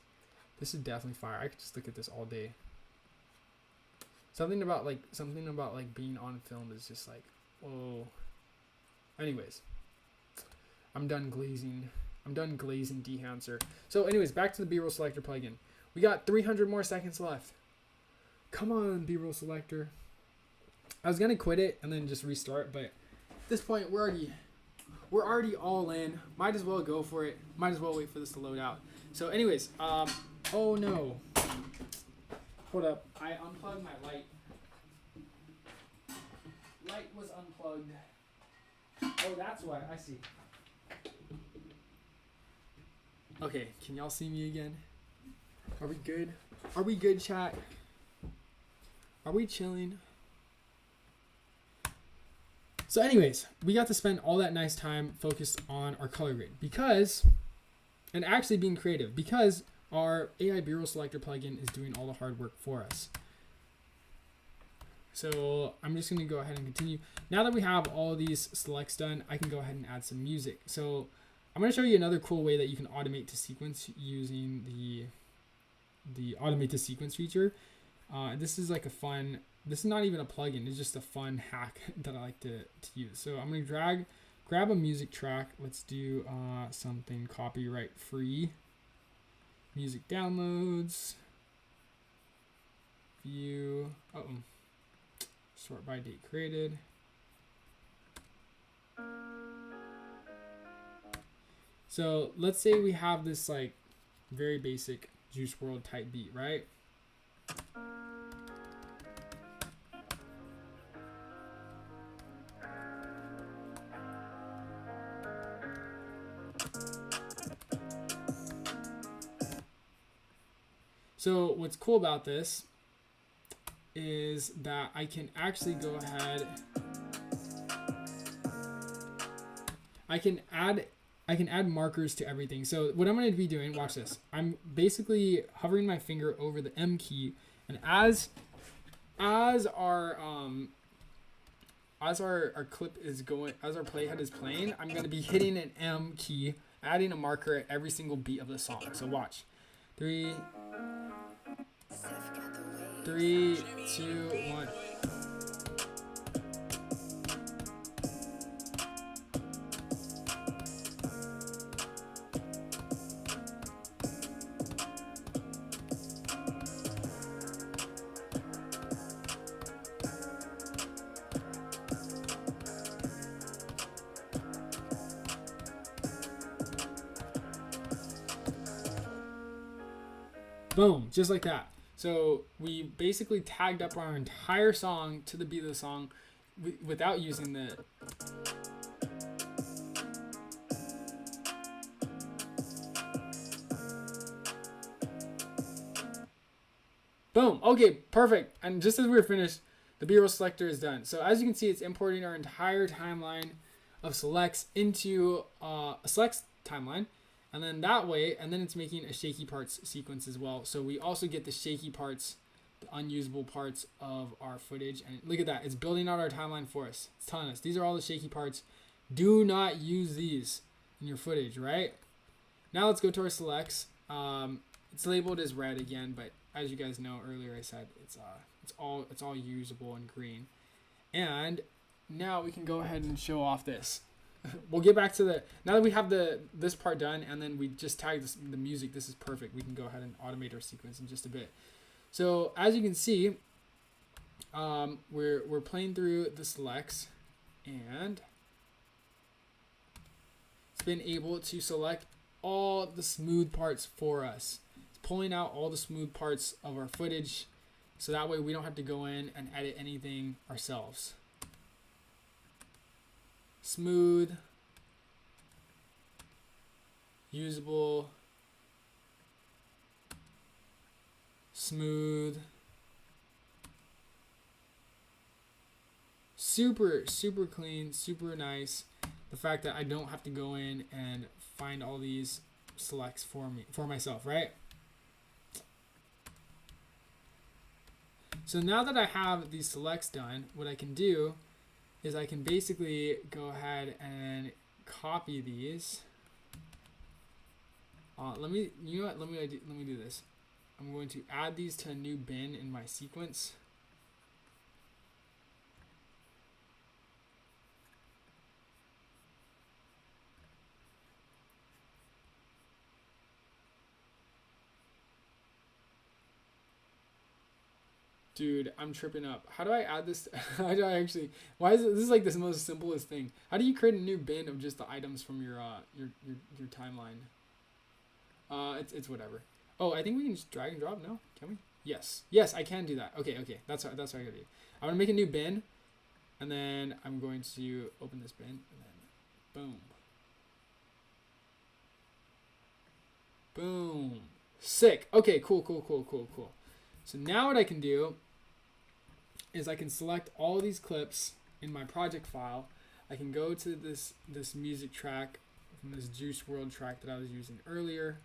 definitely fire. I could just look at this all day. Something about being on film is just like, whoa. Anyways, I'm done glazing Dehancer. So anyways, back to the B-roll selector plugin. We got 300 more seconds left. Come on, B-roll selector. I was gonna quit it and then just restart, but at this point we're already all in. Might as well go for it. Might as well wait for this to load out. So anyways, oh no. Hold up. I unplugged my light. Light was unplugged. Oh, that's why. I see. Okay, can y'all see me again? Are we good? Are we good, chat? Are we chilling? So anyways, we got to spend all that nice time focused on our color grade and actually being creative, because our AI B-roll selector plugin is doing all the hard work for us. So I'm just going to go ahead and continue. Now that we have all of these selects done, I can go ahead and add some music. So I'm going to show you another cool way that you can automate to sequence using the automate to sequence feature. This is like this is not even a plugin, it's just a fun hack that I like to use. So I'm going to grab a music track. Let's do something copyright free. Music downloads. View. Sort by date created. So let's say we have this like very basic Juice WRLD type beat, right? So what's cool about this is that I can actually go ahead. I can add markers to everything. So what I'm going to be doing, watch this. I'm basically hovering my finger over the M key, and as our clip is going, as our playhead is playing, I'm going to be hitting an M key, adding a marker at every single beat of the song. So watch. 3, 2, 1. Boom, just like that. So we basically tagged up our entire song to the beat of the song without using the... Boom. Okay, perfect. And just as we were finished, the B-roll selector is done. So as you can see, it's importing our entire timeline of selects into a selects timeline. And then that way, and then it's making a shaky parts sequence as well. So we also get the shaky parts, the unusable parts of our footage. And look at that. It's building out our timeline for us. It's telling us these are all the shaky parts. Do not use these in your footage, right? Now let's go to our selects. It's labeled as red again, but as you guys know earlier, I said it's all usable in green. And now we can go ahead and show off this. We'll get back to now that we have this part done, and then we just tagged the music. This is perfect. We can go ahead and automate our sequence in just a bit. So as you can see, we're playing through the selects, and it's been able to select all the smooth parts for us. Pulling out all the smooth parts of our footage, so that way we don't have to go in and edit anything ourselves. Smooth, usable, smooth, super clean, super nice. The fact that I don't have to go in and find all these selects for myself, right? So now that I have these selects done, what I can do is I can basically go ahead and copy these. Let me do this. I'm going to add these to a new bin in my sequence. Dude, I'm tripping up. How do I add this? How do I actually? Why is it? This is like the most simplest thing. How do you create a new bin of just the items from your timeline? It's whatever. Oh, I think we can just drag and drop. No, can we? Yes, I can do that. Okay. That's what I gotta do. I'm gonna make a new bin, and then I'm going to open this bin, and then boom, sick. Okay, cool. So now what I can do is I can select all these clips in my project file. I can go to this music track from this Juice WRLD track that I was using earlier.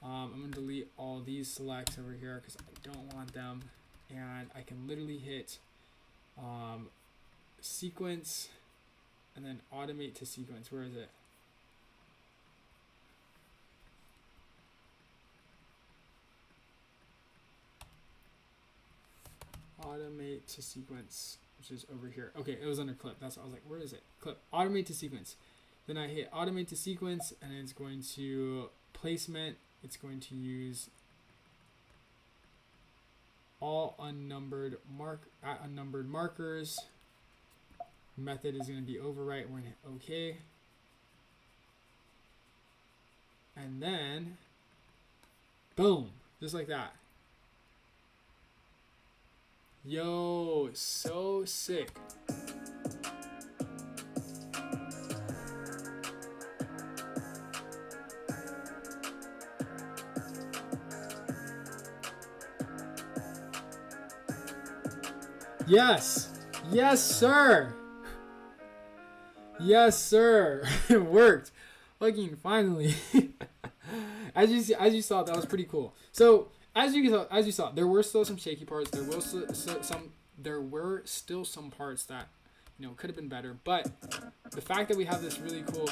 I'm going to delete all these selects over here because I don't want them. And I can literally hit sequence and then automate to sequence. Where is it? Automate to sequence, which is over here. Okay, it was under clip. That's what I was like, where is it? Clip. Automate to sequence. Then I hit automate to sequence, and it's going to placement. It's going to use all unnumbered markers. Method is going to be overwrite. We're going to hit OK. And then, boom, just like that. Yo, so sick. Yes, sir. Yes, sir. It worked. Fucking finally. As you saw, that was pretty cool. So as you saw, there were still some shaky parts. There were still some parts that could have been better. But the fact that we have this really cool.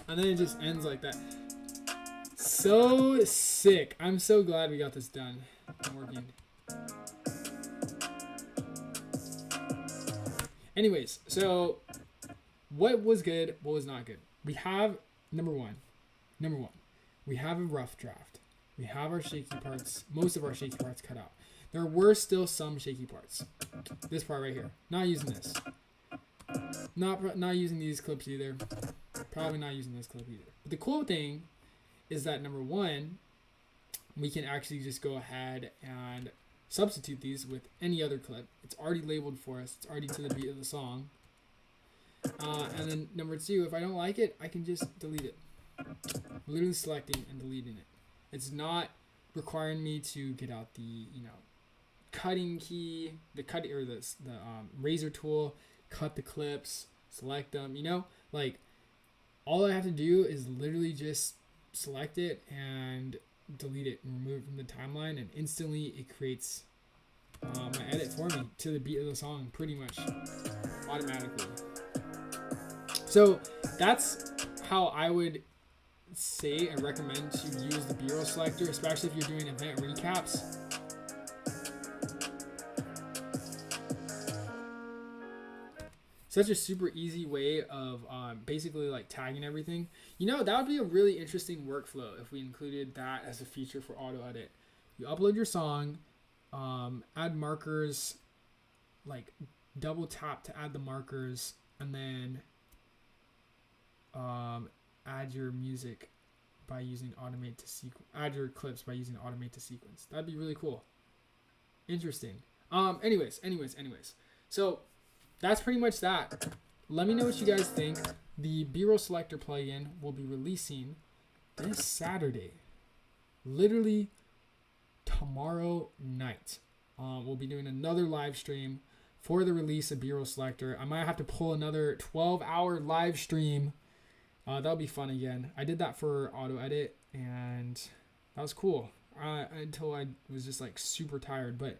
And then it just ends like that. So sick. I'm so glad we got this done and working. Anyways, so what was good, what was not good? We have number one. We have a rough draft. We have our shaky parts, most of our shaky parts cut out. There were still some shaky parts. This part right here, not using this. Not using these clips either. Probably not using this clip either. But the cool thing is that number one, we can actually just go ahead and substitute these with any other clip. It's already labeled for us. It's already to the beat of the song. And then number two, if I don't like it, I can just delete it. Literally selecting and deleting it. It's not requiring me to get out the cutting key, the razor tool, cut the clips, select them. Like all I have to do is literally just select it and delete it and remove it from the timeline, and instantly it creates my edit for me to the beat of the song, pretty much automatically. So that's how I would say and recommend to use the B-roll selector, especially if you're doing event recaps. Such a super easy way of basically like tagging everything. That would be a really interesting workflow if we included that as a feature for auto edit. You upload your song, add markers, like double tap to add the markers, and then add your music by using automate to sequence. Add your clips by using automate to sequence. That'd be really cool. Interesting. Anyways. So that's pretty much that. Let me know what you guys think. The B-roll selector plugin will be releasing this Saturday. Literally tomorrow night. We'll be doing another live stream for the release of B-roll selector. I might have to pull another 12-hour live stream. That'll be fun again. I did that for auto edit and that was cool until I was just like super tired, but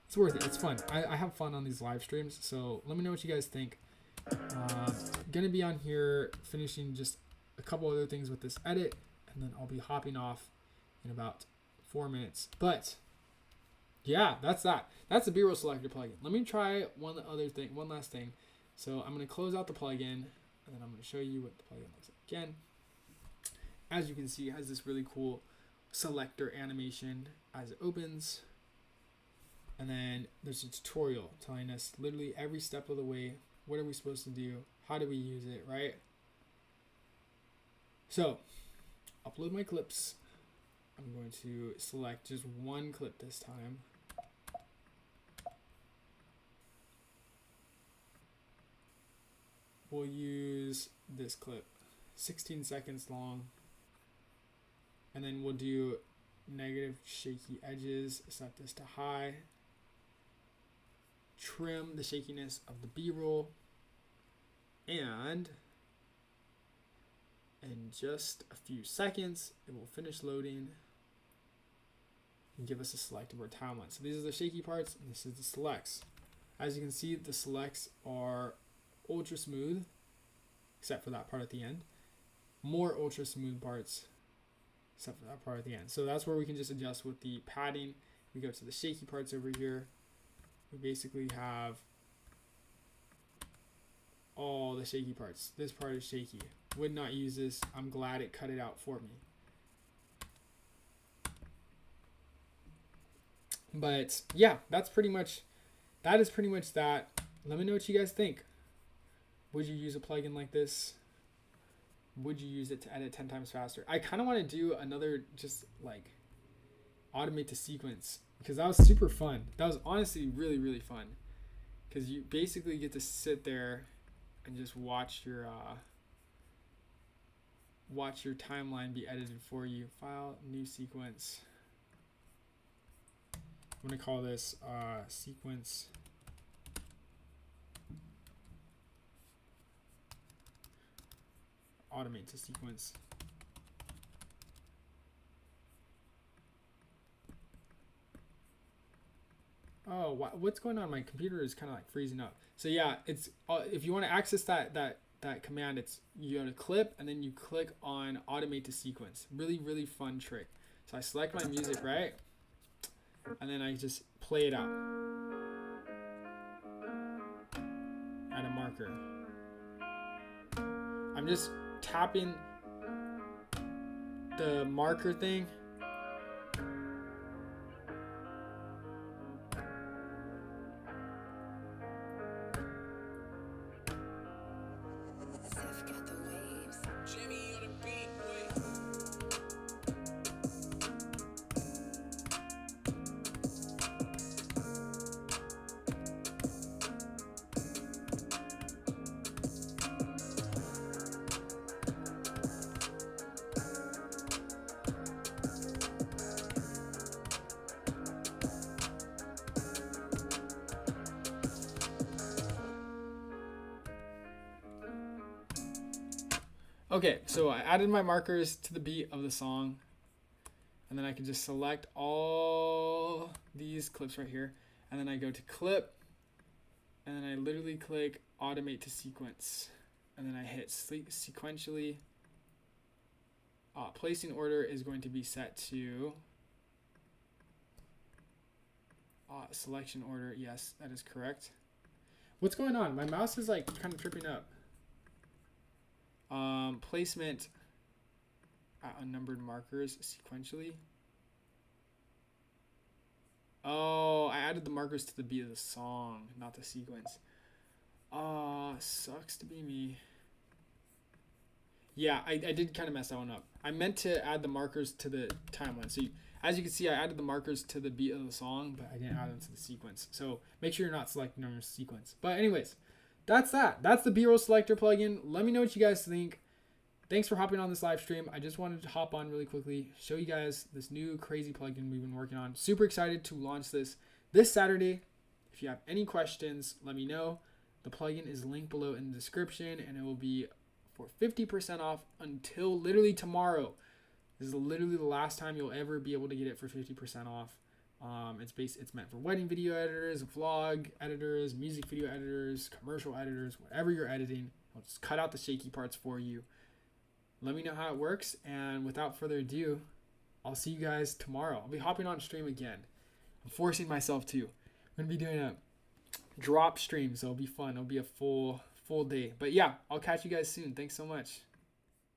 it's worth it. It's fun. I have fun on these live streams. So let me know what you guys think. Gonna be on here finishing just a couple other things with this edit, and then I'll be hopping off in about 4 minutes. But yeah, that's that. That's the B-roll selector plugin. Let me try one last thing. So I'm gonna close out the plugin, and then I'm going to show you what the plugin looks like again. As you can see, it has this really cool selector animation as it opens. And then there's a tutorial telling us literally every step of the way, what are we supposed to do? How do we use it, right? So, upload my clips. I'm going to select just one clip this time. We'll use this clip, 16 seconds long, and then we'll do negative shaky edges, set this to high, trim the shakiness of the B-roll, and in just a few seconds it will finish loading and give us a select of our timeline. So these are the shaky parts and this is the selects. As you can see, the selects are ultra smooth, except for that part at the end. More ultra smooth parts, except for that part at the end. So that's where we can just adjust with the padding. We go to the shaky parts over here. We basically have all the shaky parts. This part is shaky. Would not use this. I'm glad it cut it out for me. But yeah, that is pretty much that. Let me know what you guys think. Would you use a plugin like this? Would you use it to edit 10 times faster? I kind of want to do another just like automate to sequence, because that was super fun. That was honestly really, really fun, because you basically get to sit there and just watch your timeline be edited for you. File, new sequence. I'm going to call this sequence automate to sequence. Oh, what's going on? My computer is kind of like freezing up. So yeah, it's if you want to access that command, it's you go to clip and then you click on automate to sequence. Really, really fun trick. So I select my music, right? And then I just play it out. Add a marker. I'm just tapping the marker thing Okay, so I added my markers to the beat of the song, and then I can just select all these clips right here, and then I go to clip, and then I literally click automate to sequence, and then I hit sequentially. Placing order is going to be set to selection order. Yes, that is correct. What's going on? My mouse is like kind of tripping up. Placement at unnumbered markers sequentially. Oh, I added the markers to the beat of the song, not the sequence. Sucks to be me. Yeah, I did kind of mess that one up. I meant to add the markers to the timeline. So as you can see, I added the markers to the beat of the song, but I didn't add them to the sequence. So make sure you're not selecting on your sequence. But anyways, that's that. That's the B-roll selector plugin. Let me know what you guys think. Thanks for hopping on this live stream. I just wanted to hop on really quickly, show you guys this new crazy plugin we've been working on. Super excited to launch this Saturday. If you have any questions, let me know. The plugin is linked below in the description, and it will be for 50% off until literally tomorrow. This is literally the last time you'll ever be able to get it for 50% off. It's meant for wedding video editors, vlog editors, music video editors, commercial editors, whatever you're editing. I'll just cut out the shaky parts for you. Let me know how it works, and without further ado, I'll see you guys tomorrow. I'll be hopping on stream again. I'm forcing myself to. I'm going to be doing a drop stream, so it'll be fun. It'll be a full day. But yeah, I'll catch you guys soon. Thanks so much.